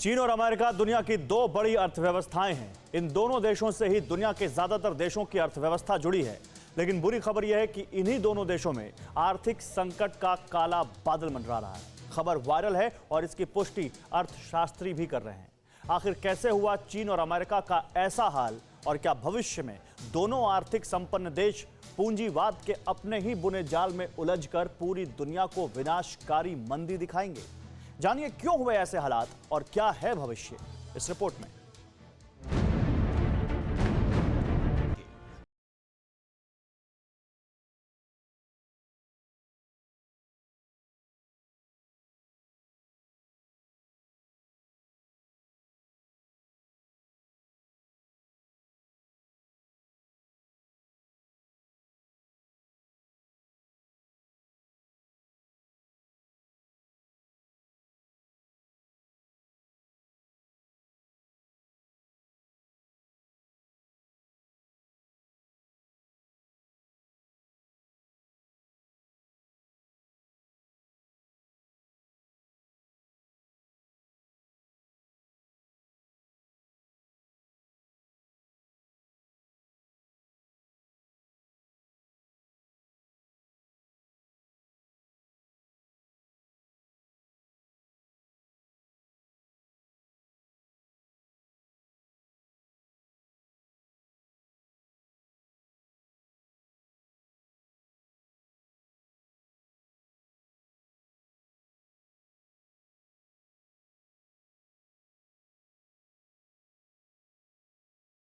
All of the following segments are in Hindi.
चीन और अमेरिका दुनिया की दो बड़ी अर्थव्यवस्थाएं हैं। इन दोनों देशों से ही दुनिया के ज्यादातर देशों की अर्थव्यवस्था जुड़ी है। लेकिन बुरी खबर यह है कि इन्हीं दोनों देशों में आर्थिक संकट का काला बादल मंडरा रहा है। खबर वायरल है और इसकी पुष्टि अर्थशास्त्री भी कर रहे हैं। आखिर कैसे हुआ चीन और अमेरिका का ऐसा हाल, और क्या भविष्य में दोनों आर्थिक संपन्न देश पूंजीवाद के अपने ही बुने जाल में उलझकर पूरी दुनिया को विनाशकारी मंदी दिखाएंगे? जानिए क्यों हुए ऐसे हालात और क्या है भविष्य, इस रिपोर्ट में।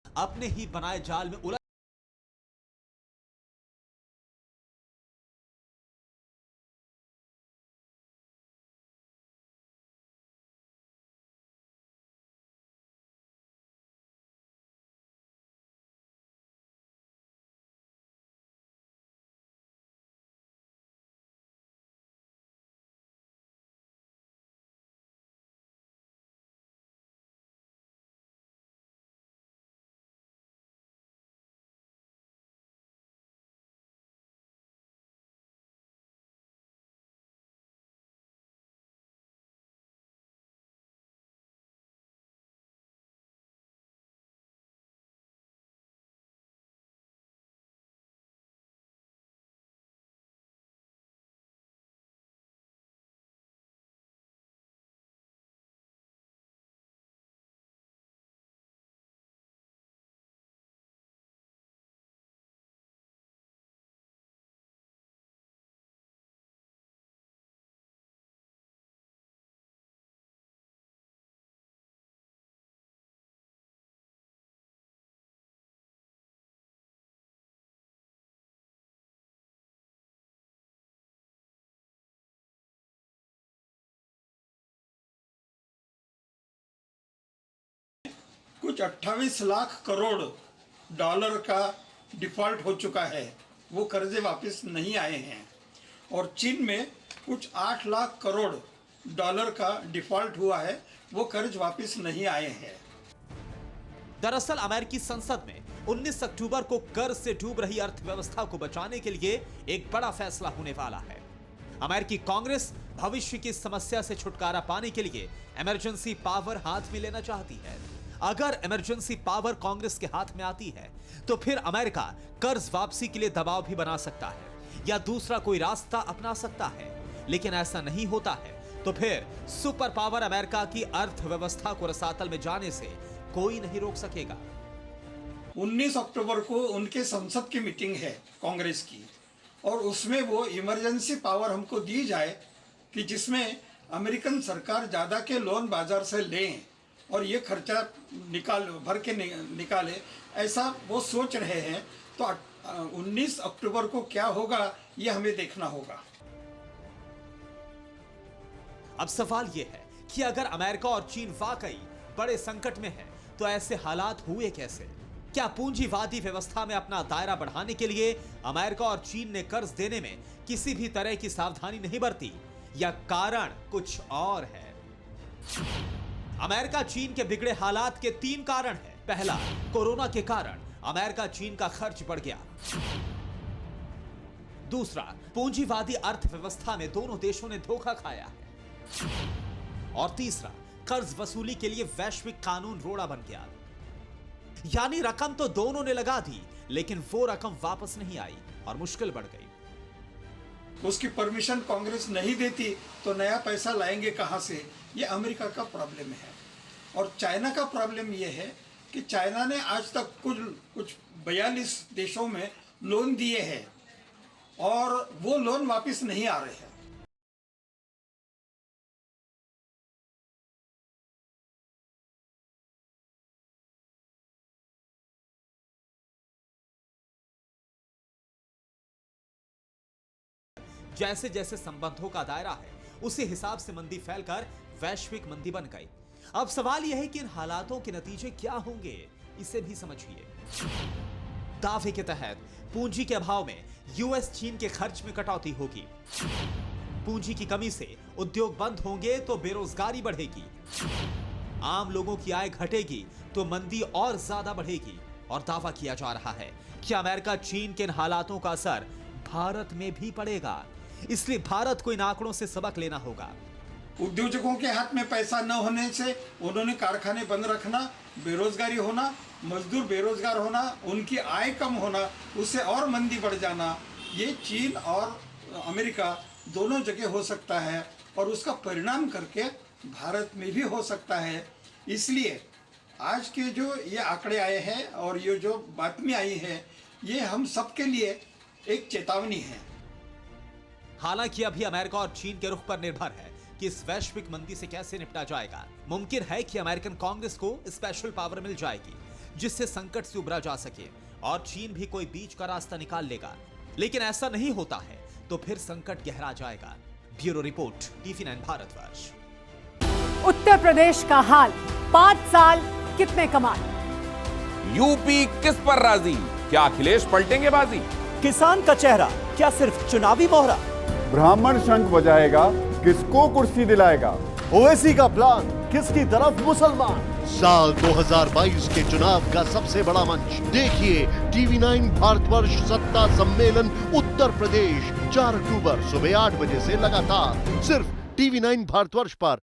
अपने ही बनाए जाल में उलझ कुछ 28 लाख करोड़ डॉलर का डिफॉल्ट हो चुका है, वो कर्जे वापस नहीं आए हैं। और चीन में कुछ 8 लाख करोड़ डॉलर का डिफॉल्ट हुआ है, वो कर्ज वापस नहीं आए हैं। दरअसल अमेरिकी संसद में 19 अक्टूबर को कर्ज से डूब रही अर्थव्यवस्था को बचाने के लिए एक बड़ा फैसला होने वाला है। अमेरिकी कांग्रेस भविष्य की समस्या से छुटकारा पाने के लिए इमरजेंसी पावर हाथ में लेना चाहती है। अगर इमरजेंसी पावर कांग्रेस के हाथ में आती है तो फिर अमेरिका कर्ज वापसी के लिए दबाव भी बना सकता है या दूसरा कोई रास्ता अपना सकता है। लेकिन ऐसा नहीं होता है तो फिर सुपर पावर अमेरिका की अर्थव्यवस्था को रसातल में जाने से कोई नहीं रोक सकेगा। 19 अक्टूबर को उनके संसद की मीटिंग है कांग्रेस की, और उसमें वो इमरजेंसी पावर हमको दी जाए कि जिसमें अमेरिकन सरकार ज़्यादा के लोन बाजार से लें और ये खर्चा भर के निकाले, ऐसा वो सोच रहे हैं। तो 19 अक्टूबर को क्या होगा ये हमें देखना होगा। अब सवाल यह है कि अगर अमेरिका और चीन वाकई बड़े संकट में है तो ऐसे हालात हुए कैसे? क्या पूंजीवादी व्यवस्था में अपना दायरा बढ़ाने के लिए अमेरिका और चीन ने कर्ज देने में किसी भी तरह की सावधानी नहीं बरती, या कारण कुछ और है? अमेरिका चीन के बिगड़े हालात के 3 कारण हैं। पहला, कोरोना के कारण अमेरिका चीन का खर्च बढ़ गया। दूसरा, पूंजीवादी अर्थव्यवस्था में दोनों देशों ने धोखा खाया है। और तीसरा, कर्ज वसूली के लिए वैश्विक कानून रोड़ा बन गया। यानी रकम तो दोनों ने लगा दी, लेकिन वो रकम वापस नहीं आई और मुश्किल बढ़ गई। उसकी परमिशन कांग्रेस नहीं देती तो नया पैसा लाएंगे कहां से? ये अमेरिका का प्रॉब्लम है। और चाइना का प्रॉब्लम ये है कि चाइना ने आज तक कुछ 42 देशों में लोन दिए हैं और वो लोन वापस नहीं आ रहे हैं। जैसे जैसे संबंधों का दायरा है, उसी हिसाब से मंदी फैलकर वैश्विक मंदी बन गई। अब सवाल यह है कि इन हालातों के नतीजे क्या होंगे, इसे भी समझिए। दावे के तहत पूंजी के अभाव में यूएस चीन के खर्च में कटौती होगी। पूंजी की कमी से उद्योग बंद होंगे तो बेरोजगारी बढ़ेगी। आम लोगों की आय घटेगी तो मंदी और ज्यादा बढ़ेगी। और दावा किया जा रहा है कि अमेरिका चीन के इन हालातों का असर भारत में भी पड़ेगा। इसलिए भारत को इन आंकड़ों से सबक लेना होगा। उद्योजकों के हाथ में पैसा न होने से उन्होंने कारखाने बंद रखना, बेरोजगारी होना, मजदूर बेरोजगार होना, उनकी आय कम होना, उससे और मंदी बढ़ जाना, ये चीन और अमेरिका दोनों जगह हो सकता है और उसका परिणाम करके भारत में भी हो सकता है। इसलिए आज के जो ये आंकड़े आए हैं और ये जो बातमी आई है, ये हम सबके लिए एक चेतावनी है। हालांकि अभी अमेरिका और चीन के रुख पर निर्भर है कि इस वैश्विक मंदी से कैसे निपटा जाएगा। मुमकिन है कि अमेरिकन कांग्रेस को स्पेशल पावर मिल जाएगी जिससे संकट से उबरा जा सके और चीन भी कोई बीच का रास्ता निकाल लेगा। लेकिन ऐसा नहीं होता है तो फिर संकट गहरा जाएगा। Bureau report, TV9 Bharatvarsh. Uttar Pradesh का हाल, 5 साल कितने कमाल। यूपी किस पर राजी? क्या अखिलेश पलटेंगे बाजी? किसान का चेहरा क्या सिर्फ चुनावी मोहरा? ब्राह्मण शंख बजाएगा, किसको कुर्सी दिलाएगा? ओवैसी का प्लान, किसकी तरफ मुसलमान? साल 2022 के चुनाव का सबसे बड़ा मंच देखिए TV9 भारतवर्ष सत्ता सम्मेलन उत्तर प्रदेश 4 अक्टूबर सुबह 8 बजे से लगातार सिर्फ TV9 भारतवर्ष पर।